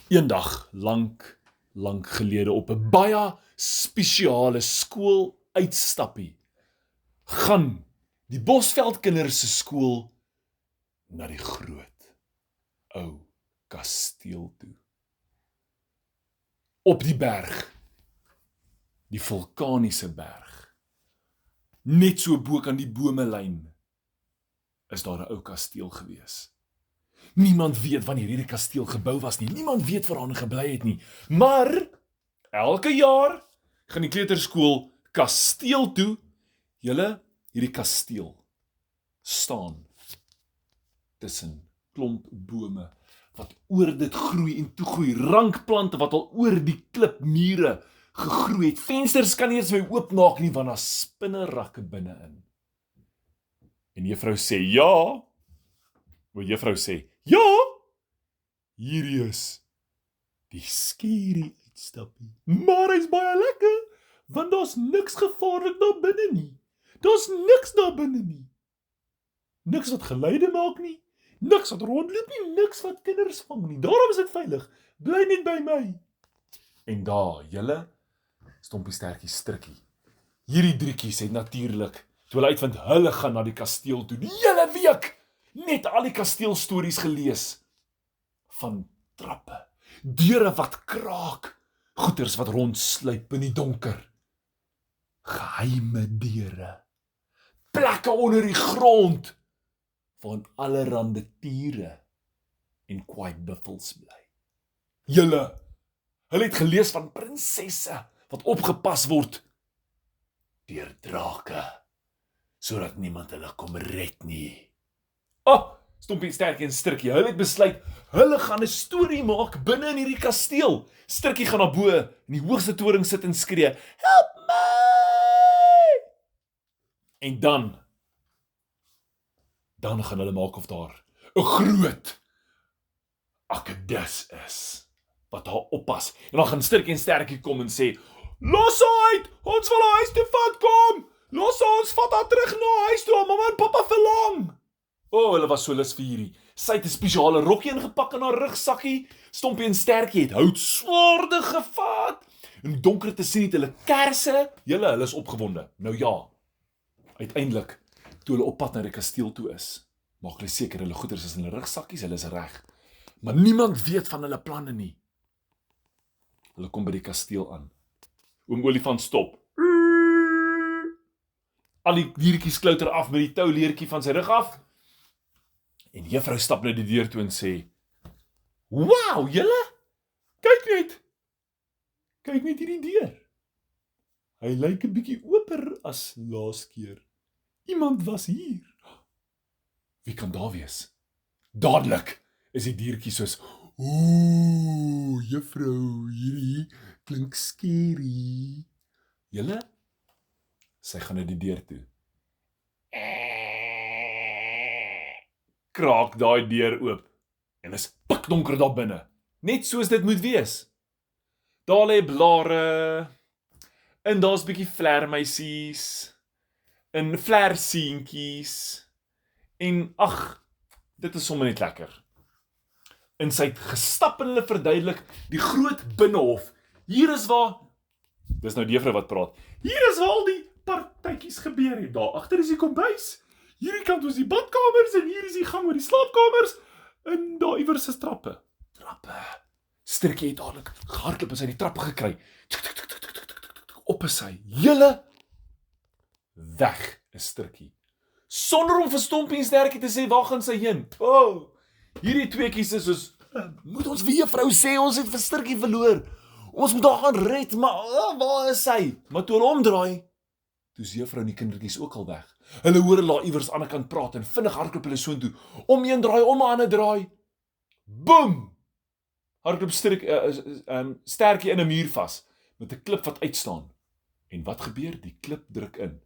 Eendag, lang gelede op 'n baie spesiale skooluitstappie, gaan die Bosveldkinders se skool na die groot ou kasteel toe. Op die berg, die vulkaniese berg, net so bo kan die bomelyn, is daar 'n ou kasteel gewees. Niemand weet wanneer hierdie kasteel gebou was nie. Niemand weet waar aan gebly het nie. Maar elke jaar gaan die kleuterskool kasteel toe. Hierdie kasteel staan tussen klomp bome wat oor dit groei en toegroei, rankplante wat al oor die klipmure gegroei het. Vensters kan nie eens my oopmaak nie want daar spinnerakke binne-in. En juffrou sê ja. Juffrou sê ja. Hierdie is die scary uitstappie. Maar hy's baie lekker, want daar's niks gevaarlik daar binne nie. Daar's niks daar binne nie. Niks wat geluide maak nie, niks wat rondloop nie, niks wat kinders vang nie. Daarom is dit veilig. Bly net by my. En daar, Stompie Stertjie Strikkie. Hierdie drietjies het natuurlik, toe hulle uitvind hulle gaan na die kasteel toe, die hele week net al die kasteelstories gelees. Van trappe, deure wat kraak, goeters wat rondsluip in die donker, geheime deure, plekke onder die grond, van allerhande tiere en kwaaibuffels bly. Hulle het gelees van prinsesse wat opgepas word deur drake, sodat niemand hulle kom red nie. Stompie Stertjie en Strikkie, hulle het besluit, hulle gaan 'n storie maak binne in hierdie kasteel. Strikkie gaan na bo in die hoogste toring sit en skree, help my! En dan gaan hulle maak of daar 'n groot akedus is, wat daar oppas. En dan gaan Strikkie en Stertjie kom en sê, los uit, ons wil huis toe vat, kom! Los ons, vat haar terug na huis toe, mamma en papa verlang! Hulle was so lus vir hierdie. Sy het 'n spesiale rokkie ingepak in haar rugsakkie. Stompie en Stertjie het houtswaarde gevat. In die donkerte sien het hulle kersse. Hulle is opgewonde. Nou ja, uiteindelik, toe hulle op pad na die kasteel toe is, maak hulle seker hulle goeders is in hulle rugsakkies, hulle is reg. Maar niemand weet van hulle planne nie. Hulle kom by die kasteel aan. Oom Olifant stop. Al die diertjies klouter af met die touleertjie van sy rug af. En juffrou stap na die deur toe en sê, wow, julle, kyk net hierdie deur. Hy lyk 'n bietjie oper as laas keer. Iemand was hier. Wie kan daar wees? Dadelik is die diertjie soos, juffrou, hierdie klink scary. Julle, sy gaan na die deur toe. Kraak daai deur oop en is pikdonker daar binne, net soos dit moet wees. Daar lê blare, en daar's bietjie vlermuisies, en vlerseentjies, en dit is sommer net lekker. En sy het gestap en hulle verduidelik die groot binnehof. Hier is waar, dis nou die juffrou wat praat, hier is waar al die partytjies gebeur het. Daar agter is die kombuis. Hierdie kant is die badkamers en hier is die gang oor die slaapkamers en daar iewers is trappe. Strikkie het dadelik gehardloop en sy die trappe gekry. Op is sy. Julle weg is Strikkie. Sonder om vir Stompie en Stertjie te sê waar gaan sy heen. Hierdie tweeetjies is soos, moet ons weer juffrou sê ons het vir Strikkie verloor. Ons moet haar gaan red, maar waar is sy? Maar toe hulle omdraai, toe is juffrou en die kindertjies ook al weg. Hulle hoor hulle daar iewers aan die kant praat en vinnig hardloop hulle soontoe. Om een draai, om 'n ander draai. Boom! Hardloop Stertjie in 'n muur vas met 'n klip wat uitstaan. En wat gebeur? Die klip druk in.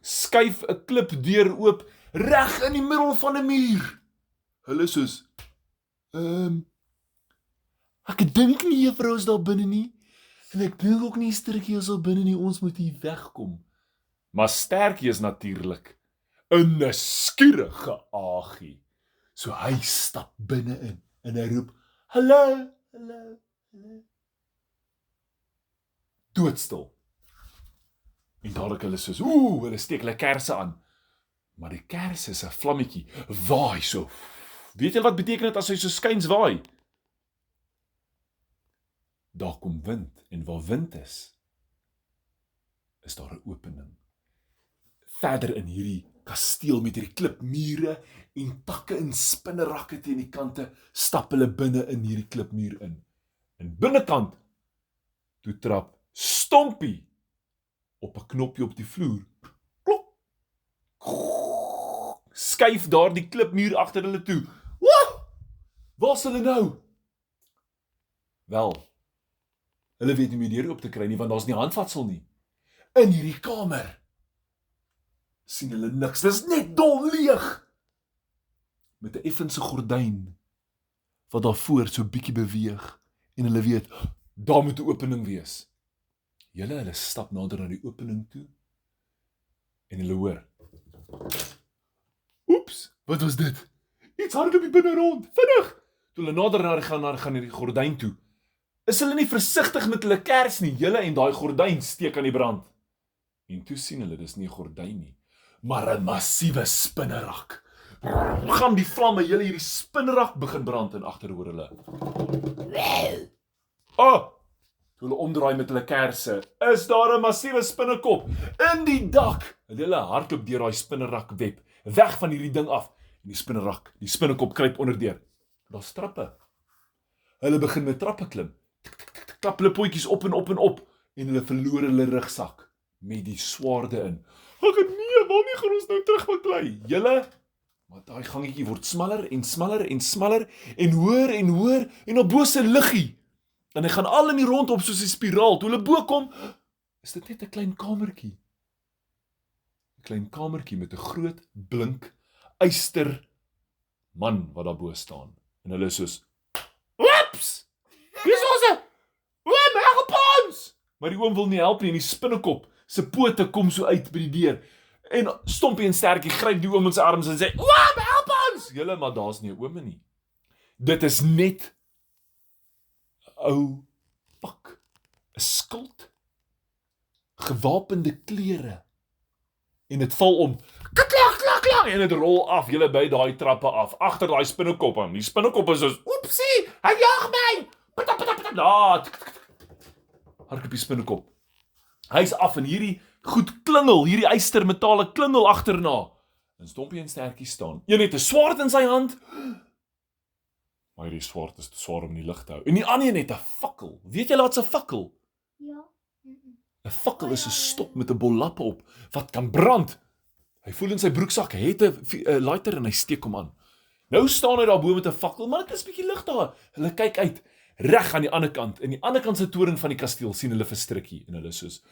Skuif 'n klipdeur oop reg in die middel van 'n muur. Hulle soos, ek dink nie juffrou is daar binne nie. En ek dink ook nie Strikkie is al binne nie, ons moet hier wegkom. Maar Stertjie is natuurlik 'n nuuskierige aagie. So hy stap binne in en hy roep, hallo, hallo, hallo. Doodstil. En dadelik hulle soos, hulle steek hulle kersse aan. Maar die kers is 'n vlammetjie, waai so. Weet jy wat beteken dit as hy so skuins waai? Daar kom wind, en waar wind is daar 'n opening. Verder in hierdie kasteel met hierdie klipmure en takke en spinnerakke teen die kante, stap hulle binne in hierdie klipmuur in. En binnekant, toe trap Stompie op 'n knopjie op die vloer. Klop! Skuif daar die klipmuur agter hulle toe. Waar's hulle nou? Wel, hulle weet nie meer deur oop te kry nie, want daar's nie handvatsel nie. In hierdie kamer sien hulle niks, dis net dol leeg. Met 'n effense gordyn, wat daarvoor so bietjie beweeg, en hulle weet, daar moet 'n opening wees. Hulle stap nader na die opening toe, en hulle hoor, oeps, wat was dit? Iets hardloop hier binne rond, vinnig! Toe hulle nader gaan die gordyn toe, is hulle nie versigtig met hulle kers nie, en daai gordyn steek aan die brand. En toe sien hulle, dis nie 'n gordyn nie, maar 'n massiewe spinnerak. Gaan die vlamme, hierdie spinnerak begin brand, en agteroor hulle. Toe hulle omdraai met hulle kersse, is daar 'n massiewe spinnekop in die dak. Hulle hardloop deur daai spinnerak web, weg van hierdie ding af, en die spinnekop kruip onderdeur. Daar's trappe. Hulle begin met trappe klim. Klap hulle potjies op en op en op, en hulle verloor hulle rugsak met die swaarde in. Ag nee, waarmee gaan ons nou terugbeklei? Maar daai gangetjie word smaller en smaller en smaller, en hoër, en op bo se liggie. En hy gaan al in die rond op soos 'n spiraal. Toe hulle bo kom, is dit net 'n klein kamertjie. 'n Klein kamertjie met 'n groot, blink, yster man wat daar bo staan. En hulle is soos, "Oeps! Hier is ons! Oom, help ons!" Maar die oom wil nie help nie, en die spinnekop se pote kom so uit by die deur. En Stompie en Stertjie gryp die oom in sy arms en sê, "Oom, help ons!" Maar daar's nie 'n oom nie. Dit is net 'n ou pak, 'n skild, gewapende klere, en dit val om, klak, en dit rol af, by daai trappe af, agter daai spinnekop aan. Die spinnekop is soos, oepsie, hy jag my! Hardloop die spinnekop. Hy's af, en hierdie goed klingel, hierdie ystermetale klingel agterna. En Stompie en Stertjie staan. Een het 'n swaard in sy hand, maar hierdie swaard is te swaar om in die lig te hou. En die ander het 'n fakkel. Weet julle wat's 'n fakkel? Ja. 'n fakkel is 'n stok met 'n bol lappe op, wat kan brand. Hy voel in sy broeksak, hy het 'n lighter en hy steek hom aan. Nou staan hy daar bo met 'n fakkel, maar dit is bietjie lig daar. Hulle kyk uit, reg aan die ander kant. In die ander kant se toring van die kasteel sien hulle vir Strikkie, en hulle soos,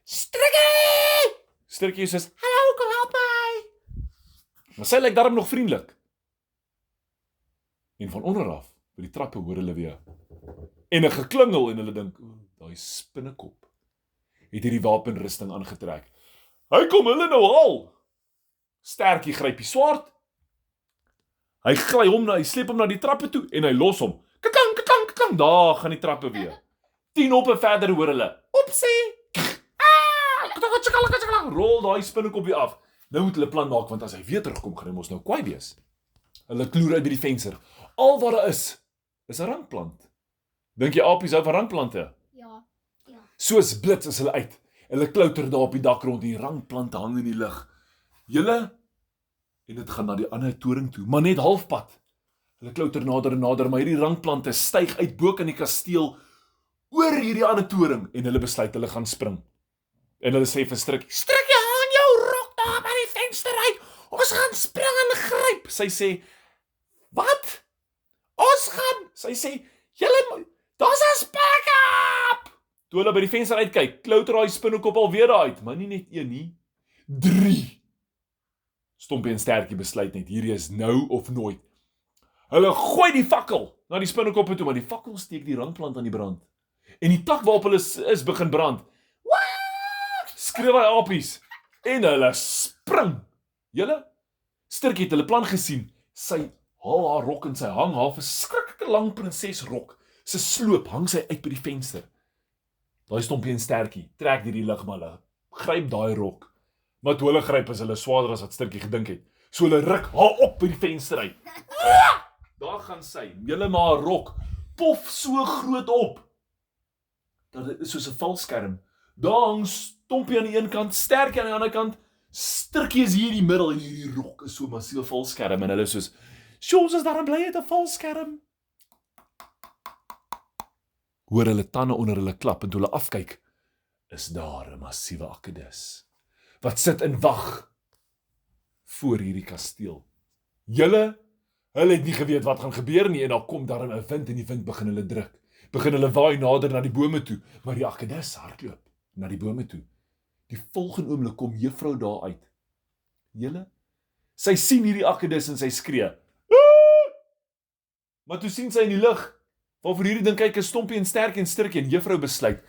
Strikkie! Strikkie sê, "Hallo, kom help my." Maar sy lyk darm nog vriendelik. En van onder af, by die trappe hoor hulle weer, en 'n geklingel, en hulle dink, daai spinnekop het hierdie wapenrusting aangetrek. Hy kom hulle nou haal. Stertjie gryp die swaard. Hy sleep hom na die trappe toe, en hy los hom. Kakang, daar gaan die trappe weer. 10 hoppe verder hoor hulle, oepsie! Rol daai spinnekop weer af. Nou moet hulle plan maak, want as hy weer terugkom, gaan hy mos nou kwaai wees. Hulle kloer uit by die venster. Al wat daar is 'n rankplant. Dink jy apies hou van rankplante? Ja. Soos blits is hulle uit. Hulle klouter daar op die dak rond, die rankplante hang in die lug. En dit gaan na die ander toring toe, maar net halfpad. Hulle klouter nader en nader, maar hierdie rankplante styg uit bo in die kasteel oor hierdie ander toring, en hulle besluit hulle gaan spring. En hulle sê vir Strikkie, "Strikkie, hang jou rok daar by die venster uit. Ons gaan spring en gryp." Sy sê, "Wat? Ons gaan." Sy sê, "Daar's 'n spekap." Toe hulle by die venster uitkyk, klouter daai spinnekop alweer daar uit, maar nie net een nie, 3. Stompie en Stertjie besluit net, hierdie is nou of nooit. Hulle gooi die fakkel na die spinnekoppe toe, maar die fakkel steek die rankplant aan die brand. En die tak waarop hulle is begin brand. Skreeu hy apies, en hulle spring. Strikkie het hulle plan gesien. Sy haal haar rok en sy hang haar verskriklike lang prinsesrok. Sy sloop, hang sy uit by die venster. Daai Stompie en Stertjie trek deur die lugmalle, gryp daai rok. Maar toe hulle gryp is hulle swaarder as wat Stertjie gedink het. So hulle ruk haar op by die venster uit. Daar gaan sy, julle maar haar rok, pof so groot op. Dat dit is soos 'n valskerm. Daar hang Stompie aan die een kant, Stertjie aan die ander kant, Stertjie is hier in die middel en hierdie rok is so massiewe valskerm en hulle soos, "Ons is daarom bly het 'n valskerm." Hoor hulle tande onder hulle klap en toe hulle afkyk, is daar 'n massiewe akedus wat sit en wag voor hierdie kasteel. Hulle het nie geweet wat gaan gebeur nie en dan kom daar 'n wind en die wind begin hulle druk. Begin hulle waai nader na die bome toe, maar die akedus hardloop na die bome toe. Die volgende oomblik kom juffrou daar uit. Sy sien hierdie akedus en sy skree. "Aah!" Maar toe sien sy in die lug, waarvoor hierdie ding kyk, is Stompie en Stertjie en juffrou besluit.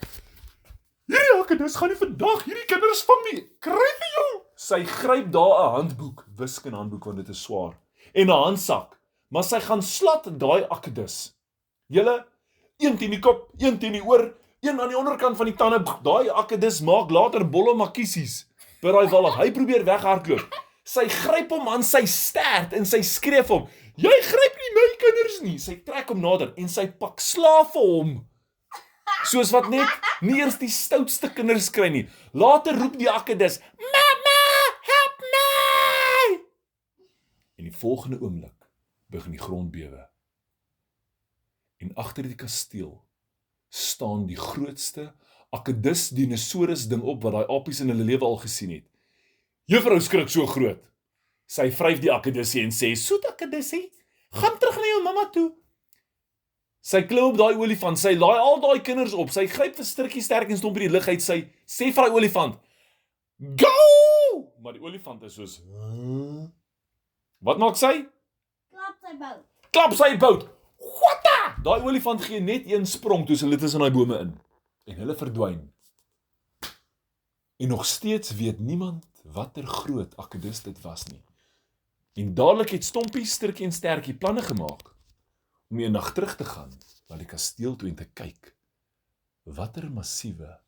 "Hierdie akedus gaan nie vandag hierdie kinders vang nie. Kry vir jou." Sy gryp daar 'n handboek, wiskundehandboek want dit is swaar, en 'n handsak, maar sy gaan slat daai akedus. Een teen die kop, een teen die oor, een aan die onderkant van die tande. Daai akedus maak later bolle makkiesies by daai wallig. Hy probeer weghardloop. Sy gryp hom aan sy stert en sy skree vir hom, "Jy gryp nie my kinders nie." Sy trek hom nader en sy pak slaaf vir hom. Soos wat net nie eers die stoutste kinders kry nie. Later roep die akedus, "Mama, help my!" En die volgende oomblik begin die grond bewe. En agter die kasteel staan die grootste akedus dinosaurus ding op wat daai apies in hulle lewe al gesien het. Juffrou skrik so groot. Sy vryf die akedusie en sê, "Soet akedusie, gaan terug na jou mamma toe." Sy klim op daai olifant, sy laai al daai kinders op, sy gryp vir Stertjie, Stertjie en Stompie die lug uit, sy sê vir daai olifant, "Go!" Maar die olifant is soos, Wat maak sy? Klap sy bout. Gwata! Daai olifant gee net een sprong toe hulle tussen daai bome in. En hulle verdwyn. En nog steeds weet niemand watter groot akedus dit was nie. En dadelik het Stompie, Stertjie en Stertjie planne gemaak om eendag terug te gaan na die kasteel toe en te kyk. Watter massiewe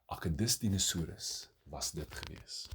akedus dinosaurus was dit gewees?